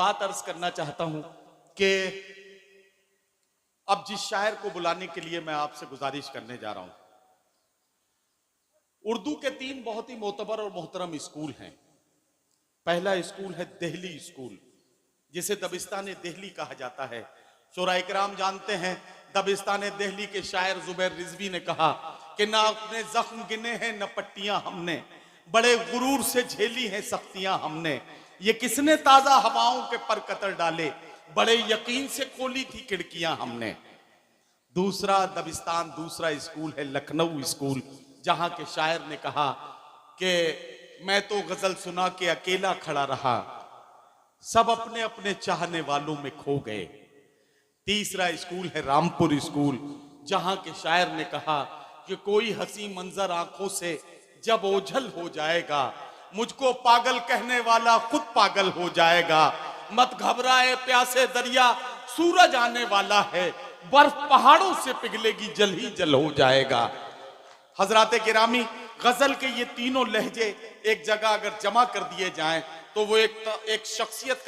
बात अर्ज करना चाहता हूं कि अब जिस शायर को बुलाने के लिए मैं आपसे गुजारिश करने जा रहा हूं, उर्दू के 3 बहुत ही मोतबर और मोहतरम स्कूल हैं। पहला स्कूल है दिल्ली स्कूल, जिसे दबिस्तान दिल्ली कहा जाता है। शोराए किराम जानते हैं, दबिस्तान दिल्ली के शायर जुबैर रिजवी ने कहा कि ना अपने जख्म गिने हैं न पट्टियां हमने, बड़े गुरूर से झेली हैं सख्तियां हमने। ये किसने ताजा हवाओं के पर कतर डाले, बड़े यकीन से खोली थी खिड़कियां हमने। दूसरा दूसरा स्कूल है लखनऊ स्कूल, जहां के शायर ने कहा कि मैं तो गजल सुना के अकेला खड़ा रहा, सब अपने अपने चाहने वालों में खो गए। तीसरा स्कूल है रामपुर स्कूल, जहां के शायर ने कहा कि कोई हंसी मंजर आंखों से जब ओझल हो जाएगा, मुझको पागल कहने वाला खुद पागल हो जाएगा। मत घबराए प्यासे दरिया, सूरज आने वाला है, बर्फ पहाड़ों से पिघलेगी जल ही जल हो जाएगा। हजराते गिरामी, गजल के ये तीनों लहजे एक जगह अगर जमा कर दिए जाएं तो वो एक शख्सियत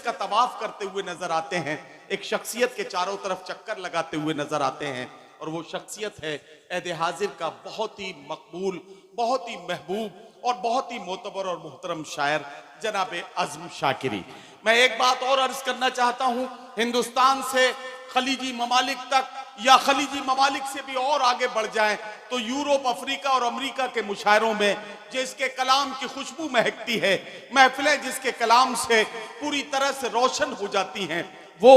का तवाफ करते हुए नजर आते हैं, एक शख्सियत के चारों तरफ चक्कर लगाते हुए नजर आते हैं। और वो शख्सियत है ऐदे हाजिर का बहुत ही मकबूल, बहुत ही महबूब और बहुत ही मोतबर और मोहतरम शायर जनाब अज़्म शाकिरी। मैं एक बात और अर्ज करना चाहता हूं, हिंदुस्तान से खलीजी ममालिक तक या खलीजी ममालिक से भी और आगे बढ़ जाएं तो यूरोप, अफ्रीका और अमेरिका के मुशायरों में जिसके कलाम की खुशबू महकती है, महफिलें जिसके कलाम से पूरी तरह से रोशन हो जाती हैं, वो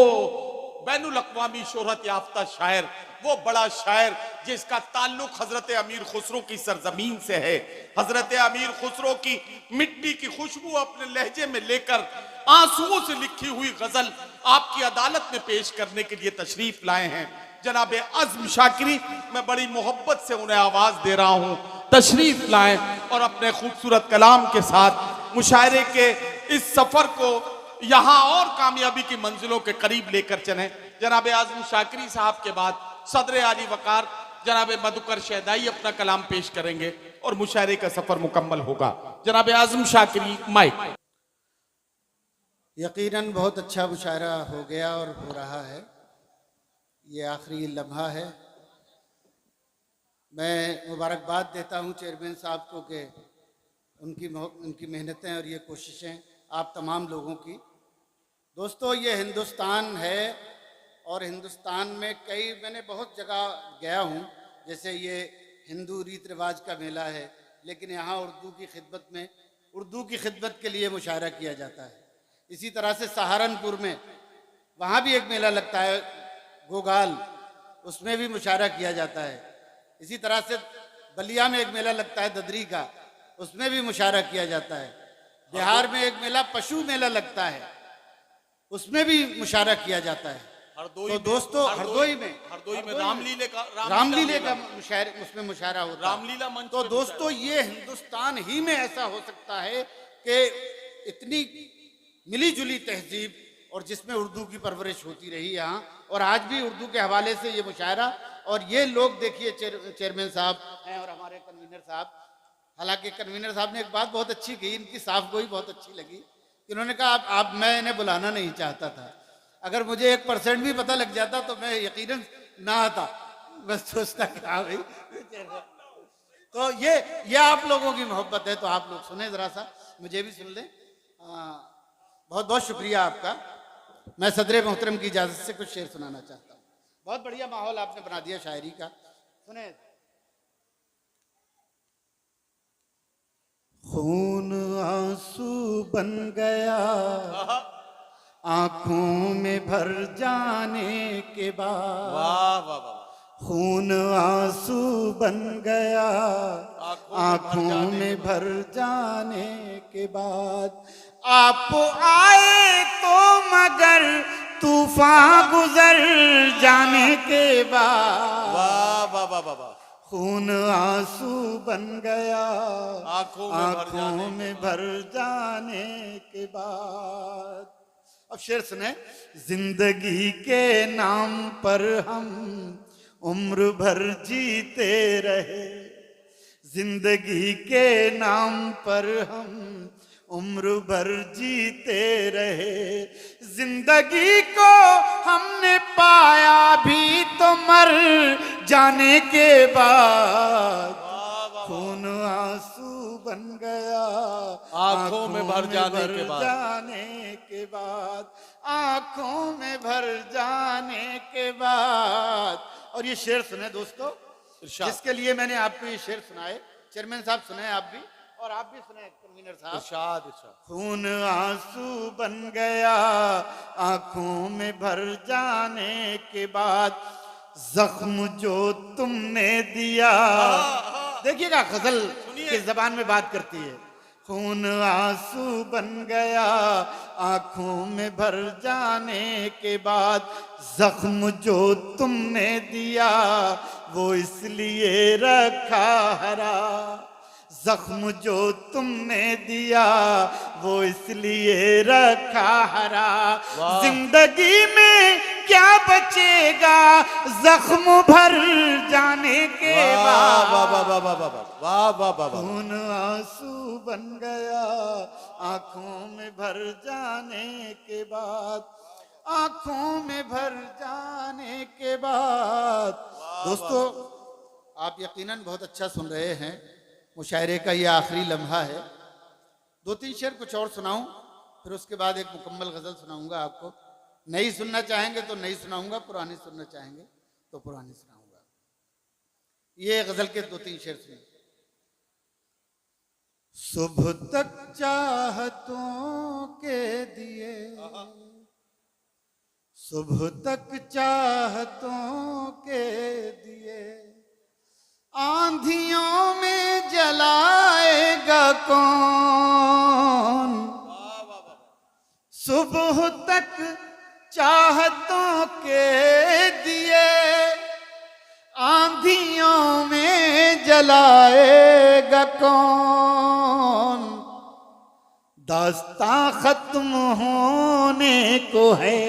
बैनुल अक़वामी शोहरत याफ्ता शायर, वो बड़ा शायर जिसका ताल्लुक हजरत अमीर खुसरो की सरजमीन से है। हजरत अमीर खुसरो की मिट्टी की खुशबू अपने लहजे में लेकर आंसुओं से लिखी हुई गजल आपकी अदालत में पेश करने के लिए तशरीफ लाए हैं जनाब अज़्म शाकिरी। मैं बड़ी मोहब्बत से उन्हें आवाज दे रहा हूं, तशरीफ लाएं और अपने खूबसूरत कलाम के साथ मुशायरे के इस सफर को यहां और कामयाबी की मंजिलों के करीब लेकर चलें। जनाब अज़्म शाकिरी साहब के बाद सदर आली वकार जनाब मधुकर शहदाई अपना कलाम पेश करेंगे और मुशायरे का सफर मुकम्मल होगा। जनाब अज़्म शाकिरी, माइक। यकीनन बहुत अच्छा मुशायरा हो गया और हो रहा है। ये आखिरी लम्हा है। मैं मुबारकबाद देता हूँ चेयरमैन साहब को कि उनकी मेहनतें और ये कोशिशें आप तमाम लोगों की। दोस्तों, ये हिंदुस्तान है और हिंदुस्तान में मैंने बहुत जगह गया हूँ, जैसे ये हिंदू रीत रिवाज का मेला है, लेकिन यहाँ उर्दू की खिदमत के लिए मुशायरा किया जाता है। इसी तरह से सहारनपुर में वहाँ भी एक मेला लगता है गोगाल, उसमें भी मुशायरा किया जाता है। इसी तरह से बलिया में एक मेला लगता है ददरी का, उसमें भी मुशायरा किया जाता है। बिहार में एक मेला पशु मेला लगता है, उसमें भी मुशायरा किया जाता है। तो दोस्तों, हरदोई में रामलीले का उसमें मुशायरा होता है, रामलीला मंच। तो दोस्तों, ये हिंदुस्तान ही में ऐसा हो सकता है कि इतनी मिली जुली तहजीब और जिसमें उर्दू की परवरिश होती रही यहाँ, और आज भी उर्दू के हवाले से ये मुशायरा। और ये लोग देखिए, चेयरमैन साहब हैं और हमारे कन्वीनर साहब, हालांकि कन्वीनर साहब ने एक बात बहुत अच्छी कही, इनकी साफ गोई बहुत अच्छी लगी। इन्होंने कहा आप मैं इन्हें बुलाना नहीं चाहता था, अगर मुझे 1% भी पता लग जाता तो मैं यकीनन ना आता। मैं सोचता कि हाँ भाई, तो ये आप लोगों की मोहब्बत है, तो आप लोग सुने जरा सा, मुझे भी सुन लें। बहुत बहुत शुक्रिया आपका। मैं सदर मोहतरम की इजाज़त से कुछ शेर सुनाना चाहता हूँ। बहुत बढ़िया माहौल आपने बना दिया शायरी का, सुने। खून आंसू बन गया आंखों में भर जाने के बाद, वाह वाह वाह, खून आंसू बन गया आंखों में भर जाने के बाद, आप आए तो मगर तूफान गुजर जाने के बाद, वाह वाह वाह वाह, खून आंसू बन गया आंखों में भर जाने के बाद। अब शेर सुने। जिंदगी के नाम पर हम उम्र भर जीते रहे, जिंदगी के नाम पर हम उम्र भर जीते रहे। जिंदगी को हमने पाया भी तो मर जाने के बाद, खून आंसू बन गया आंखों में भर जाने के बाद, जाने के बाद, आंखों में भर जाने के बाद। और ये शेर सुने दोस्तों, जिसके लिए मैंने आपको ये शेर सुनाए, चेयरमैन साहब सुनाए आप भी, और आप भी सुने कन्वीनर साहब। इरशाद इरशाद। खून आंसू बन गया आंखों में भर जाने के बाद, जख्म जो तुमने दिया। देखिएगा गजल की जबान में बात करती है। खून आंसू बन गया आंखों में भर जाने के बाद, जख्म जो तुमने दिया वो इसलिए रखा हरा। जख्म जो तुमने दिया वो इसलिए रखा हरा। जिंदगी में क्या बचेगा जख्म भर जाने के बाद। वाह वाह वाह वाह वाह वाह वाह वाह। खून आंसू बन गया आंखों में भर जाने के बाद, आंखों में भर जाने के बाद। दोस्तों आप यकीनन बहुत अच्छा सुन रहे हैं। मुशायरे का ये आखिरी लम्हा है। दो तीन शेर कुछ और सुनाऊं, फिर उसके बाद एक मुकम्मल गजल सुनाऊंगा आपको। नई सुनना चाहेंगे तो नई सुनाऊंगा, पुरानी सुनना चाहेंगे तो पुरानी सुनाऊंगा। ये गजल के दो तीन शेर सुनिए। सुबह तक चाहतों के दिए, सुबह तक चाहतों के दिए, आंधियों में जलाएगा कौन। सुबह तक चाहतों के दिए, आंधियों में जलाएगा कौन। दास्तां खत्म होने को है,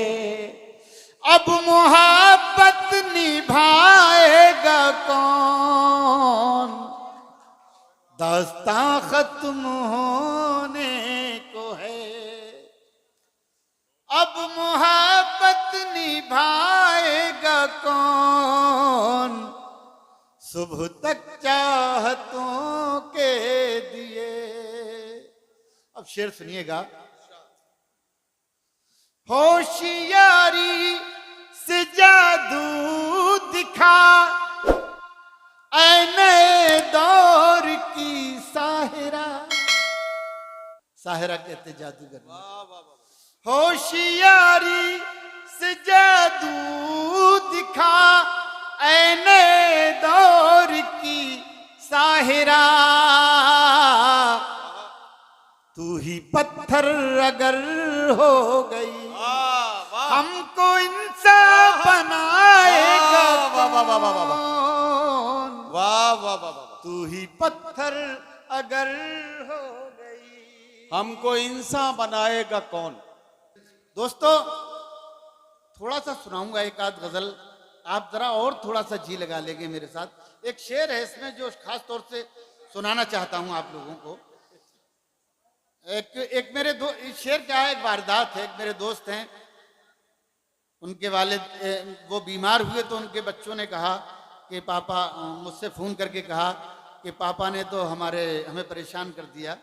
अब मोहब्बत निभाएगा कौन। दास्तां खत्म होने को है, अब मोहब्बत निभाएगा कौन। सुबह तक चाहतों के दिए। अब शेर सुनिएगा। होशियारी से जादू दिखा, ऐ नए दौर की साहिरा। साहिरा कहते जादूगर। होशियारी से जादू दिखा, ऐ नए दौर की साहिरा। तू ही पत्थर अगर हो गई, हमको इंसान बनाएगा कौन। वाह वाह वाह वाह। तू ही पत्थर अगर हो गई, हमको इंसान बनाएगा कौन। दोस्तों थोड़ा सा सुनाऊंगा एक आध गजल, आप जरा और थोड़ा सा जी लगा लेंगे मेरे साथ। एक शेर है इसमें जो खास तौर से सुनाना चाहता हूं आप लोगों को। एक मेरे दो शेर क्या है, एक वारदात है। एक मेरे दोस्त हैं, उनके वालिद वो बीमार हुए तो उनके बच्चों ने कहा कि पापा, मुझसे फ़ोन करके कहा कि पापा ने तो हमें परेशान कर दिया,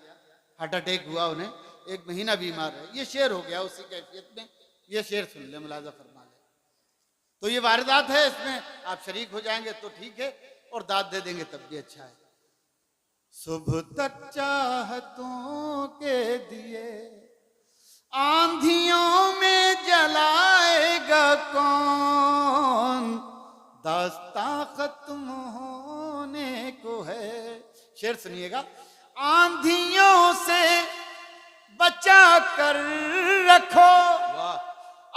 हार्ट अटैक हुआ उन्हें, 1 महीना बीमार है। ये शेर हो गया उसी कैफियत में। ये शेर सुन ले, मुलाजा फरमा ले। तो ये वारदात है, इसमें आप शरीक हो जाएंगे तो ठीक है, और दाद दे देंगे तब भी अच्छा है। सुबह तक चाहतों के दिए, आंधियों में जलाएगा कौन। दास्तां खत्म होने को है। शेर सुनिएगा। आंधियों से बचा कर रखो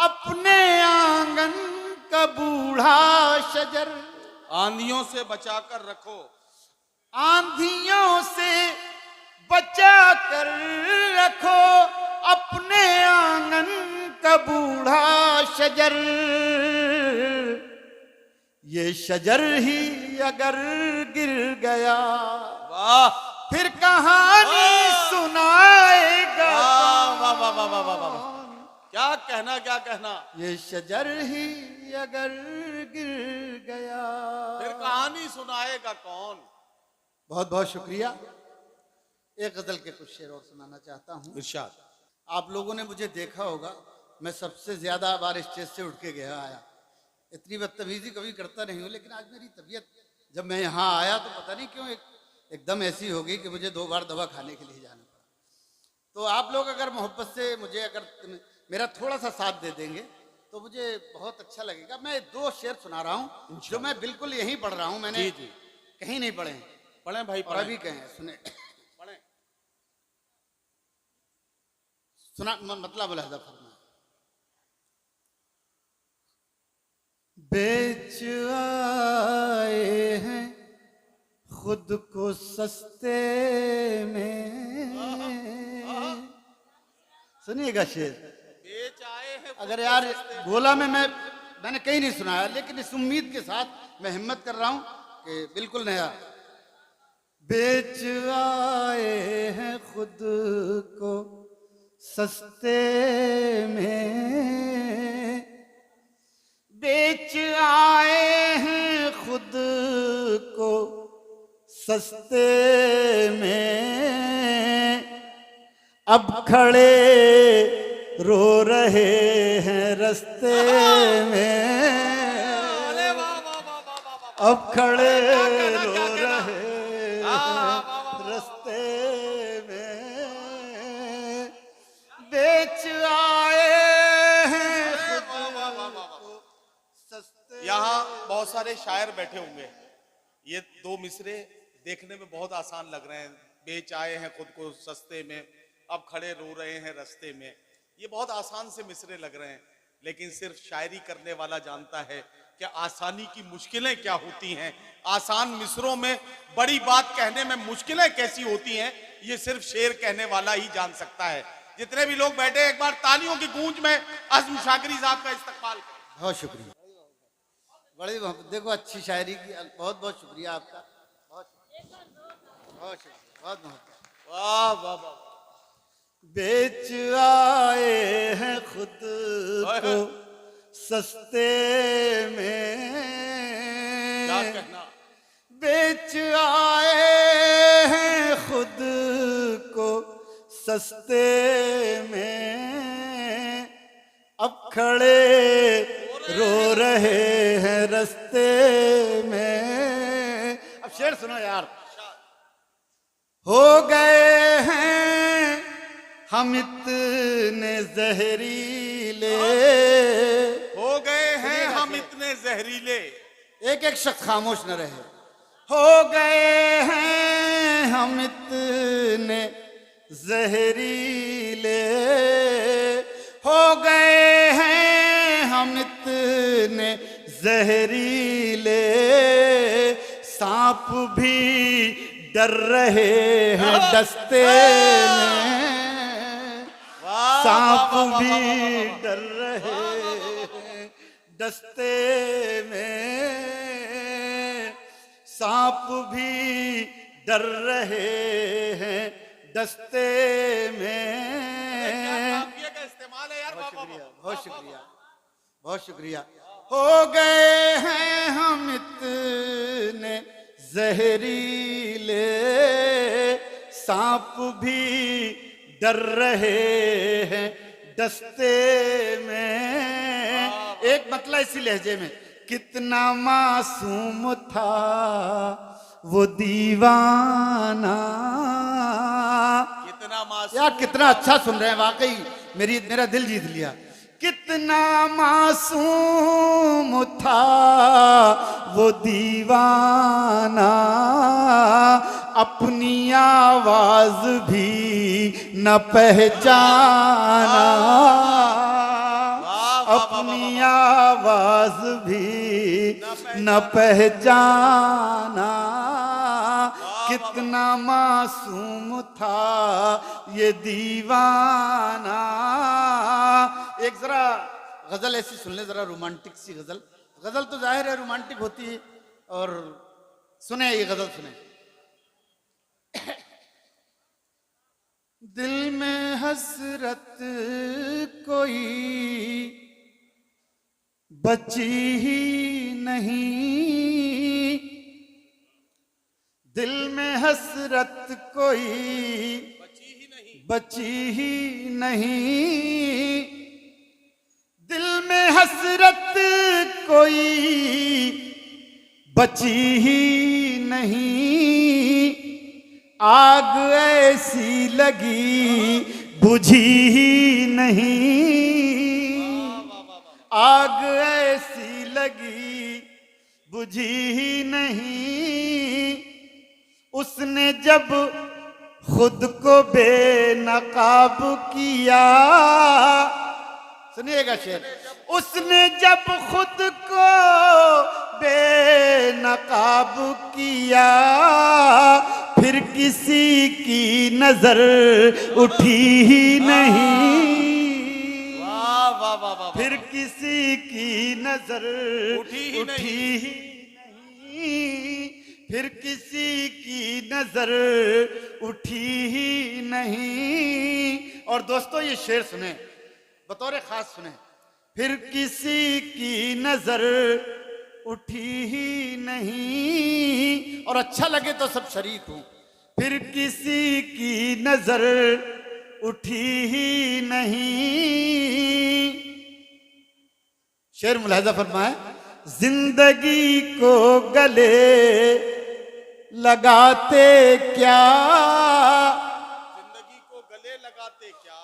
अपने आंगन का बूढ़ा शजर। आंधियों से बचा कर रखो, आंधियों से बचा कर रखो अपने आंगन का बूढ़ा शजर। ये शजर ही अगर गिर गया, वाह, फिर कहानी सुनाएगा वाह वाह वाह वाह वाह वाह वाह। क्या कहना क्या कहना। ये शजर ही अगर गिर गया। फिर कहानी सुनाएगा कौन। बहुत बहुत शुक्रिया। एक गजल के कुछ शेर और सुनाना चाहता हूँ। इरशाद। आप लोगों ने मुझे देखा होगा, मैं सबसे ज्यादा बार स्टेज से उठ के गया आया। इतनी बदतमीजी कभी करता नहीं हूँ, लेकिन आज मेरी तबीयत, जब मैं यहाँ आया तो पता नहीं क्यों एकदम ऐसी हो गई कि मुझे 2 बार दवा खाने के लिए जाना पड़ा। तो आप लोग अगर मोहब्बत से मुझे अगर मेरा थोड़ा सा साथ दे देंगे तो मुझे बहुत अच्छा लगेगा। मैं 2 शेर सुना रहा हूँ जो मैं बिल्कुल यहीं पढ़ रहा हूँ, मैंने जी जी कहीं नहीं पढ़े हैं। पढ़े भाई और पढ़े। अभी कहें सुने, पढ़े। सुना मतलब अलहदा फरमा। बेच आए हैं खुद को सस्ते में। सुनिएगा शेर। बेच आए हैं अगर यार गोला में मैंने कहीं नहीं सुनाया, लेकिन इस उम्मीद के साथ मैं हिम्मत कर रहा हूं कि बिल्कुल नया। बेच आए हैं खुद को सस्ते में, बेच आए हैं खुद को सस्ते में, अब खड़े रो रहे हैं रस्ते में। अरे वाह वाह वाह वाह वाह वाह। अब खड़े क्या रो कहना। रहे वाह, वाह, वाह, वाह, रस्ते में, बेच आए हैं खुद वाह, वाह, वाह, वाह, वाह। को सस्ते। यहाँ बहुत सारे शायर बैठे होंगे। ये 2 मिसरे देखने में बहुत आसान लग रहे हैं। बेच आए हैं खुद को सस्ते में, अब खड़े रो रहे हैं रास्ते में। ये बहुत आसान से मिसरे लग रहे हैं, लेकिन सिर्फ शायरी करने वाला जानता है कि आसानी की मुश्किलें क्या होती हैं। आसान मिसरों में बड़ी बात कहने में मुश्किलें कैसी होती हैं, ये सिर्फ शेर कहने वाला ही जान सकता है। जितने भी लोग बैठे, एक बार तालियों की गूंज में अज़्म शाकरी साहब का इस्तकबाल करें। बहुत शुक्रिया, बड़ी मोहब्बत। देखो अच्छी शायरी की, बहुत बहुत शुक्रिया आपका। बहुत बहुत शुक्रिया, बहुत मोहब्बत। वाह वाह वाह। बेच आए हैं खुद को सस्ते में, क्या कहना। बेच आए हैं खुद को सस्ते में, अब खड़े रो रहे हैं रस्ते में। अब शेर सुनो यार। हो गए हैं हम इतने जहरीले, हो गए हैं हम इतने जहरीले। एक एक शख्स खामोश न रहे। हो गए हैं हम इतने जहरीले, हो गए हैं हम इतने जहरीले, सांप भी डर रहे हैं डसते में, सांप भी डर रहे हैं डसते में, सांप भी डर रहे हैं डसते में। इस्तेमाल है यार। बहुत शुक्रिया, बहुत शुक्रिया, बहुत शुक्रिया। हो गए हैं हम इतने जहरीले, सांप भी डर रहे हैं डसते में। एक मतलब इसी लहजे में, कितना मासूम था वो दीवाना। कितना मासूम। यार कितना अच्छा सुन रहे हैं, वाकई मेरा दिल जीत लिया। कितना मासूम था वो दीवाना, अपनी आवाज भी न पहचाना, अपनी आवाज भी न पहचाना। कितना मासूम था ये दीवाना। एक जरा गजल ऐसी सुन ले, जरा रोमांटिक सी गजल। गजल तो जाहिर है रोमांटिक होती है, और सुने ये गजल सुने। दिल में हसरत कोई बची ही नहीं, दिल में हसरत कोई बची ही नहीं, दिल में हसरत कोई बची ही नहीं, आग ऐसी लगी बुझी ही नहीं, आग ऐसी लगी बुझी ही नहीं, उसने जब खुद को बेनकाब किया, सुनिएगा शेर, उसने जब खुद को बेनकाब किया, फिर किसी की नजर उठी ही नहीं, वाह वाह वाह वाह, फिर किसी की नजर उठी ही नहीं, फिर किसी की नजर उठी ही नहीं। और दोस्तों ये शेर सुने, बतौर खास सुने, फिर किसी की नजर उठी ही नहीं, और अच्छा लगे तो सब शरीक हो, फिर किसी की नजर उठी ही नहीं। शेर मुलाहिजा फरमाए, जिंदगी को गले लगाते क्या, जिंदगी को गले लगाते क्या,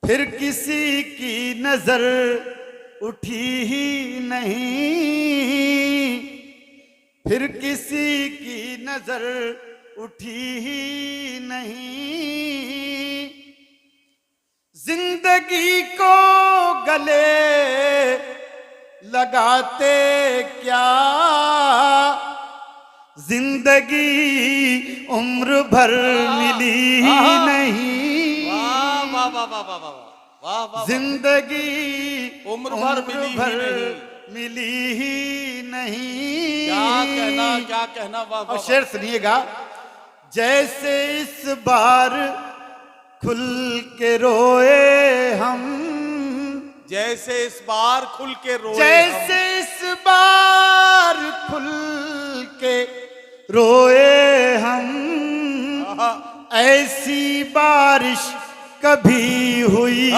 फिर किसी की नजर उठी ही नहीं, फिर किसी की नजर उठी ही नहीं, जिंदगी को गले लगाते क्या, जिंदगी उम्र भर मिली ही नहीं, वाह वाह वाह वाह वाह वाह वाह वाह, जिंदगी उम्र भर मिली ही नहीं। क्या कहना वाह और वाह, शेर सुनिएगा, जैसे इस बार खुल के रोए हम, जैसे इस बार खुल के रोए जैसे इस बार खुल के रोए हम, ऐसी बारिश कभी हुई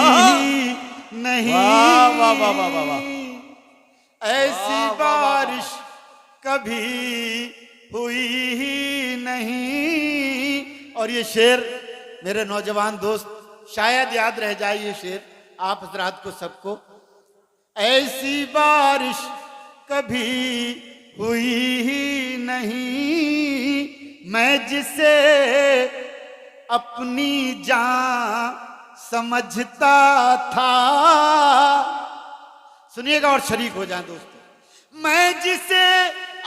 नहीं, वाह वाह वाह वाह वाह वाह, ऐसी बारिश कभी हुई ही नहीं। और ये शेर मेरे नौजवान दोस्त शायद याद रह जाए, ये शेर आप हजरात को सबको, ऐसी बारिश कभी हुई ही नहीं, मैं जिसे अपनी जान समझता था, सुनिएगा और शरीक हो जाए दोस्तों, मैं जिसे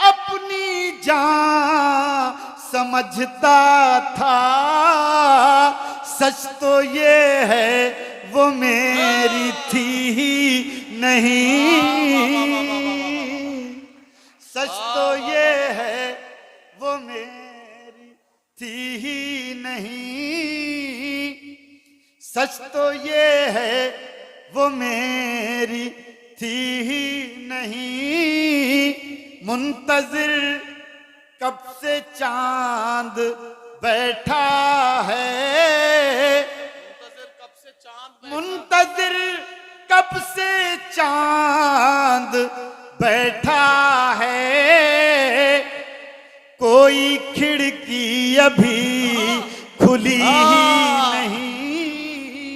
अपनी जान समझता था, सच तो ये है वो मेरी थी ही नहीं, सच तो ये है वो मेरी थी ही नहीं, सच तो ये है वो मेरी थी ही नहीं, मुंतजिर कब से चांद बैठा है, मुंतजिर कब से चांद बैठा है, कोई खिड़की अभी खुली ही नहीं,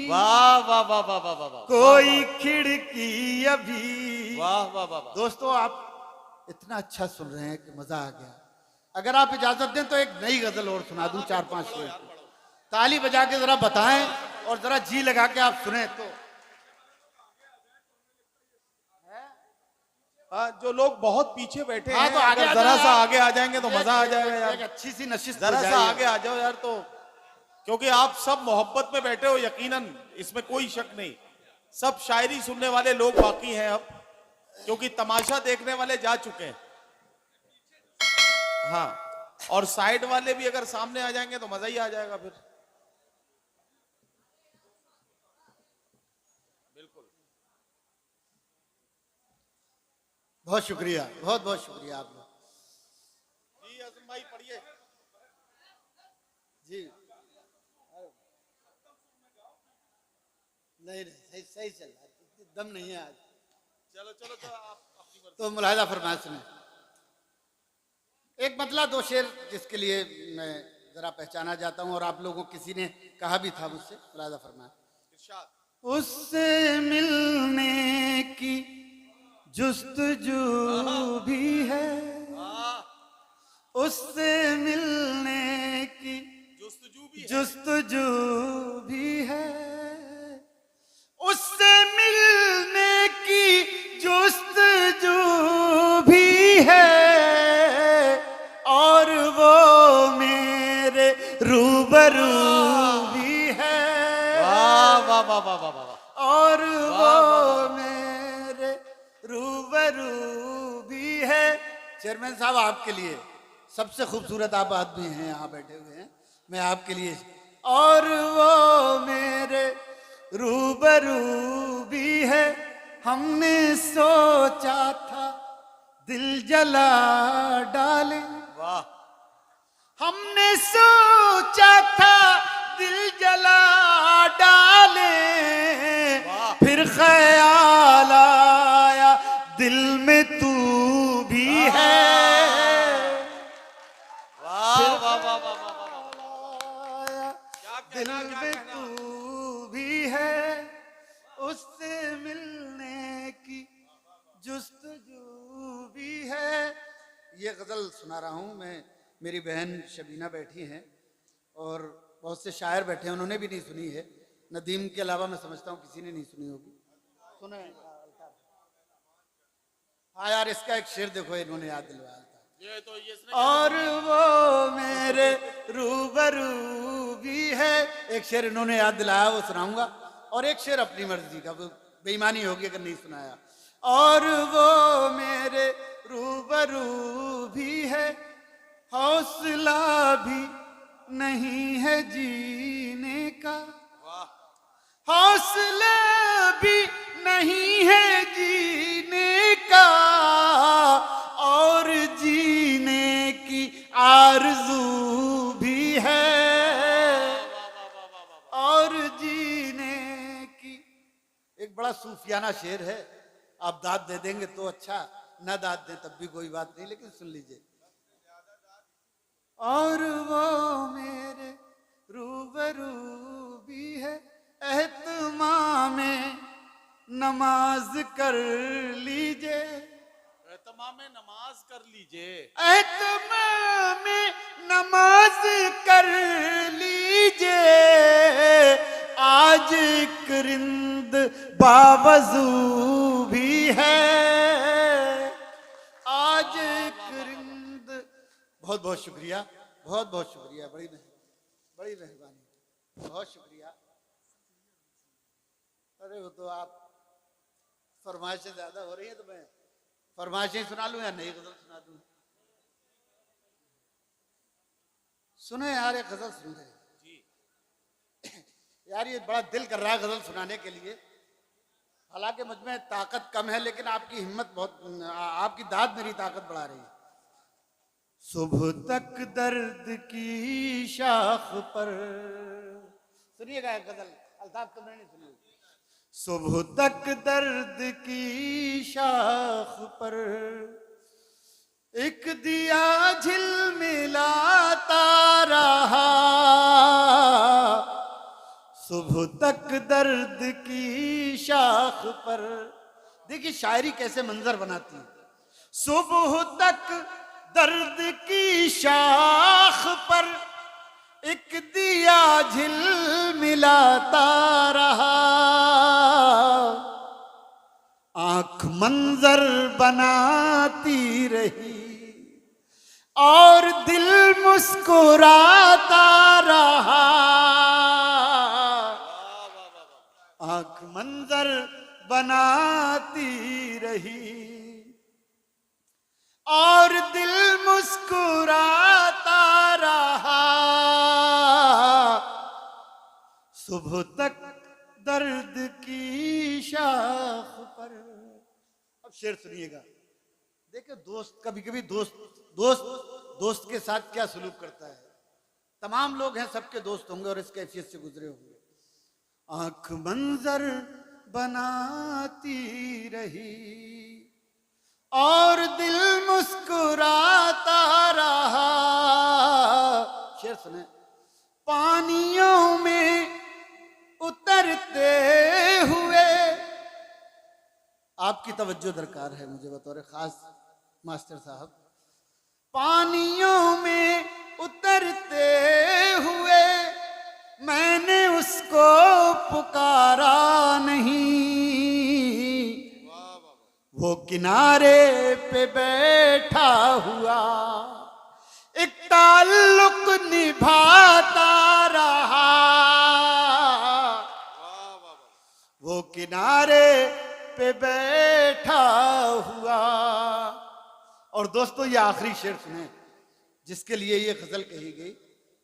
वाह वाह वाह वाह वाह वाह, कोई खिड़की अभी, वाह वाह वाह वाह। दोस्तों आप इतना अच्छा सुन रहे हैं कि मजा आ गया। अगर आप इजाजत दें तो एक नई गजल और सुना दूं, 4-5 शेर, ताली बजा के जरा बताएं और जरा जी लगा के आप सुने तो। जो लोग बहुत पीछे बैठे हाँ, हैं, तो आगे अगर आ जरा जाओ सा यार। आगे आ जाएंगे तो मजा आ जाएगा यार, एक अच्छी सी नशिश जरा सा आगे आ जाओ यार, तो क्योंकि आप सब मोहब्बत में बैठे हो यकीनन, इसमें कोई शक नहीं, सब शायरी सुनने वाले लोग बाकी हैं अब, क्योंकि तमाशा देखने वाले जा चुके हैं। हाँ, और साइड वाले भी अगर सामने आ जाएंगे तो मजा ही आ जाएगा फिर। बहुत शुक्रिया, बहुत बहुत शुक्रिया आप लोग। जी आजम भाई पढ़िए। जी नहीं नहीं, सही सही चल रहा है, दम नहीं है आज। चलो चलो तो आप अपनी मर्जी। तो मुलाहिदा फरमाए सुने, एक मतला दो शेर जिसके लिए मैं जरा पहचाना जाता हूं और आप लोगों किसी ने कहा भी था मुझसे, मुलाहिदा फरमाए। इरशाद। उससे मिलने की जुस्तजू भी है, वाह, उससे मिलने की जुस्तजू भी है। जुस्तजू भी है, उससे मिलने की जुस्तजू भी है, और वो मेरे रूबरू भी है। वाह वाह वाह वाह वाह वाह। और वाह, वो वाह, वाह। मेरे रूबरू भी है। चेयरमैन साहब आपके लिए सबसे खूबसूरत आप आदमी हैं, यहाँ बैठे हुए हैं, मैं आपके लिए। और वो मेरे रूबरू भी है, हमने सोचा था दिल जला डाले, वाह हमने सोचा था दिल जला डाले, वाह। फिर ख्याल आया दिल में तू भी है, वाह फिर वाह वाह वाह वाह वाह। ख्याल आया क्या दिल कहना, क्या में कहना। तू भी है, उससे मिलने की जुस्तजू भी है। ये गजल सुना रहा हूं मैं, मेरी बहन शबीना बैठी हैं और बहुत से शायर बैठे हैं, उन्होंने भी नहीं सुनी है। नदीम के अलावा मैं समझता हूँ किसी ने नहीं सुनी होगी। सुने? हाँ यार, इसका एक शेर देखो, इन्होंने याद दिलवाया था। ये तो इसने और वो मेरे रूबरू भी है, एक शेर इन्होंने याद दिलाया, वो सुनाऊंगा, और एक शेर अपनी मर्जी का, वो बेईमानी होगी अगर नहीं सुनाया। और वो मेरे रूबरू भी है, हौसला भी नहीं है जीने का, वाह हौसला भी नहीं है जीने का, और जीने की आरज़ू भी है, और जीने की। एक बड़ा सूफियाना शेर है, आप दाद दे देंगे तो अच्छा, ना दाद दें तब भी कोई बात नहीं, लेकिन सुन लीजिए। और वो मेरे रूबरू भी है, एहतमामे नमाज कर लीजिए, एहतमामे नमाज कर लीजिए, एहतमामे नमाज कर लीजिए, आज एक रिंद बावजू भी है, आज एक रिंद। बहुत बहुत शुक्रिया, बहुत बहुत शुक्रिया, बड़ी मेहरबानी, बहुत शुक्रिया। अरे वो तो आप फरमाइशें ज्यादा हो रही है, तो मैं फरमाइशें सुना लूं या नई गजल सुना दूं? सुने यार, एक गजल सुन रहे यार, ये बड़ा दिल कर रहा है गजल सुनाने के लिए। हालांकि मुझ में ताकत कम है, लेकिन आपकी हिम्मत बहुत, आपकी दाद मेरी ताकत बढ़ा रही है। सुबह तक दर्द की शाख पर, सुनिएगा एक गजल, अल्ताफ तुमने नहीं सुनी। सुबह तक दर्द की शाख पर एक दिया झिलमिलाता रहा, सुबह तक दर्द की शाख पर। देखिए शायरी कैसे मंजर बनाती है। सुबह तक दर्द की शाख पर एक दिया झिलमिलाता रहा, आंख मंजर बनाती रही और दिल मुस्कुराता रहा, आंख मंजर बनाती रही और दिल मुस्कुराता रहा, सुबह तक दर्द की शाख पर। अब शेर सुनिएगा, देखिए दोस्त, कभी कभी दोस्त दोस्त दोस्त के साथ क्या सलूक करता है। तमाम लोग हैं, सबके दोस्त होंगे और इस कैफियत से गुजरे होंगे। आंख मंजर बनाती रही और दिल मुस्कुराता रहा। शेर सुने। पानियों में उतरते हुए, आपकी तवज्जो दरकार है मुझे बतौर खास मास्टर साहब। पानियों में उतरते हुए मैंने उसको पुकारा नहीं, वो किनारे पे बैठा हुआ एक ताल्लुक निभाता रहा, वो किनारे पे बैठा हुआ। और दोस्तों ये आखिरी शेर सुने जिसके लिए ये गजल कही गई,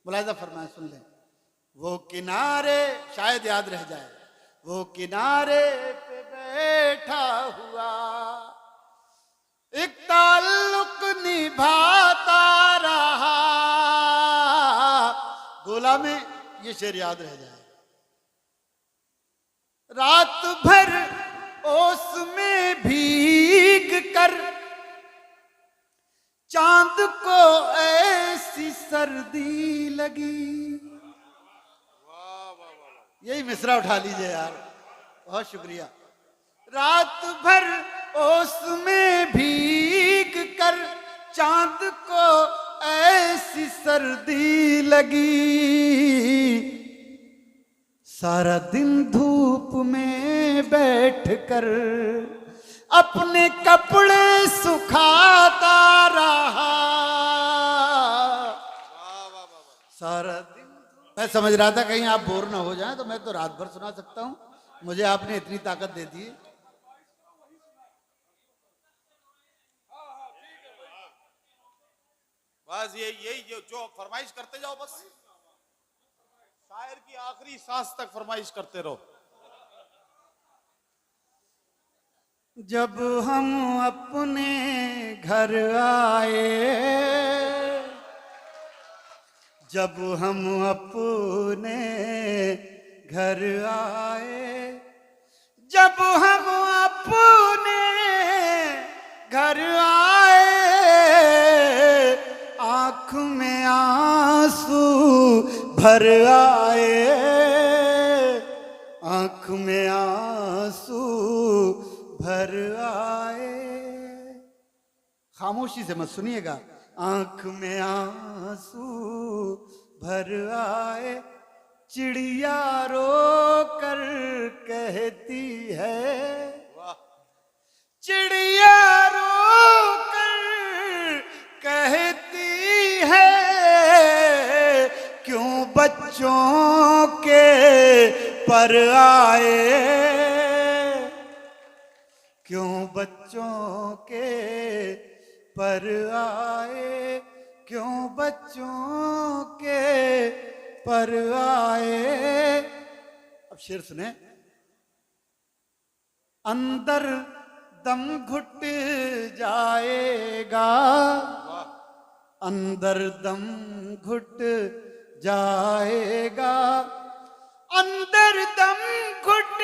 मुलाहिजा फरमाएं, सुन लें। वो किनारे, शायद याद रह जाए, वो किनारे पे बैठा हुआ एक ताल्लुक निभाता रहा। गोला में ये शेर याद रह जाए। रात भर ओस में भीग कर चांद को ऐसी सर्दी लगी। यही मिसरा उठा लीजिए यार, बहुत शुक्रिया। रात भर ओस में भीग कर चांद को ऐसी सर्दी लगी, सारा दिन धूप में बैठकर अपने कपड़े सुखाता रहा। सारा दिन मैं समझ रहा था कहीं आप बोर ना हो जाएं, तो मैं तो रात भर सुना सकता हूं, मुझे आपने इतनी ताकत दे दी। बस यही जो फरमाइश करते जाओ, बस शायर की आखिरी सांस तक फरमाइश करते रहो। जब हम अपने घर आए, जब हम अपने घर आए, जब हम अपने घर आए, आँख में आंसू भर आए, आँख में आंसू भर आए। खामोशी से मत सुनिएगा। आँख में आंसू भर आए, चिड़िया रो कर कहती है, चिड़िया रो कर कहती है, क्यों बच्चों के पर आए, क्यों बच्चों के पर आए, क्यों बच्चों के पर आए। अब शेर सुने। अंदर दम घुट जाएगा, अंदर दम घुट जाएगा, अंदर दम घुट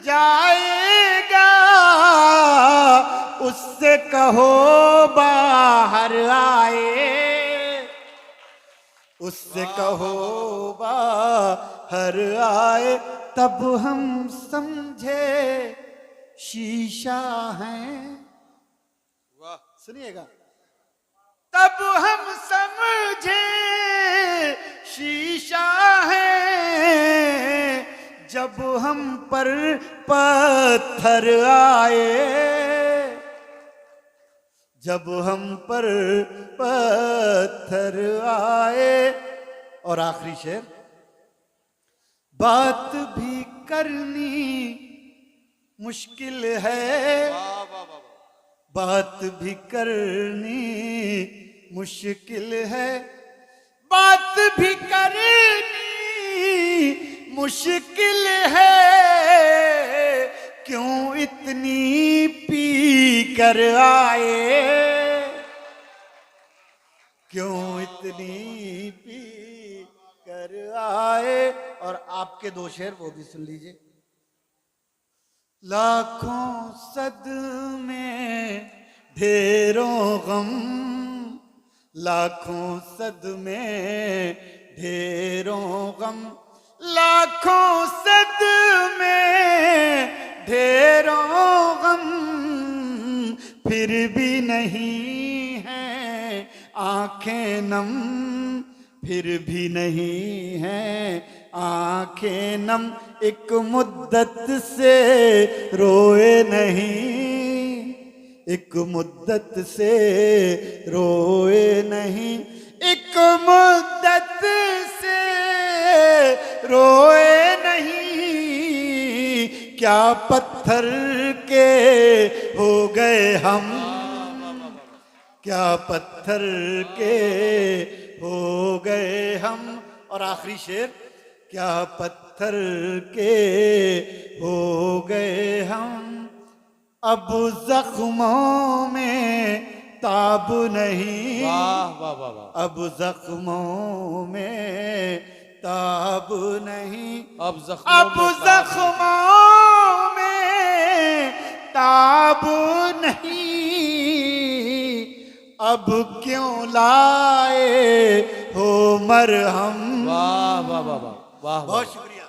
जाएगा, उससे कहो बाहर आए, उससे कहो बाहर आए, तब हम समझे शीशा है। वाह, सुनिएगा। तब हम समझे शीशा है, जब हम पर पत्थर आए, जब हम पर पत्थर आए। और आखिरी शेर। बात भी करनी मुश्किल है, बात भी करनी मुश्किल है, बात भी करनी मुश्किल है, क्यों इतनी पी कर आए, क्यों इतनी पी कर आए। और आपके दो शेर वो भी सुन लीजिए। लाखों सदमे ढेरों गम, लाखों सदमे ढेरों गम, लाखों सदमे ढेरों गम, फिर भी नहीं है आंखें नम, फिर भी नहीं है आंखें नम। एक मुद्दत से रोए नहीं, एक मुद्दत से रोए नहीं, एक मुद्दत से रोए नहीं। क्या पत्थर के हो गए हम, क्या पत्थर के हो गए हम। और आखिरी शेर, क्या पत्थर के हो गए हम, अब जख्मों में ताब नहीं, वाह वाह वाह वाह। अब जख्मों में ताब नहीं, अब जख्मों में ताब नहीं। अब क्यों लाए हो मरहम। वाह वाह वाह वाह वाह। बहुत शुक्रिया।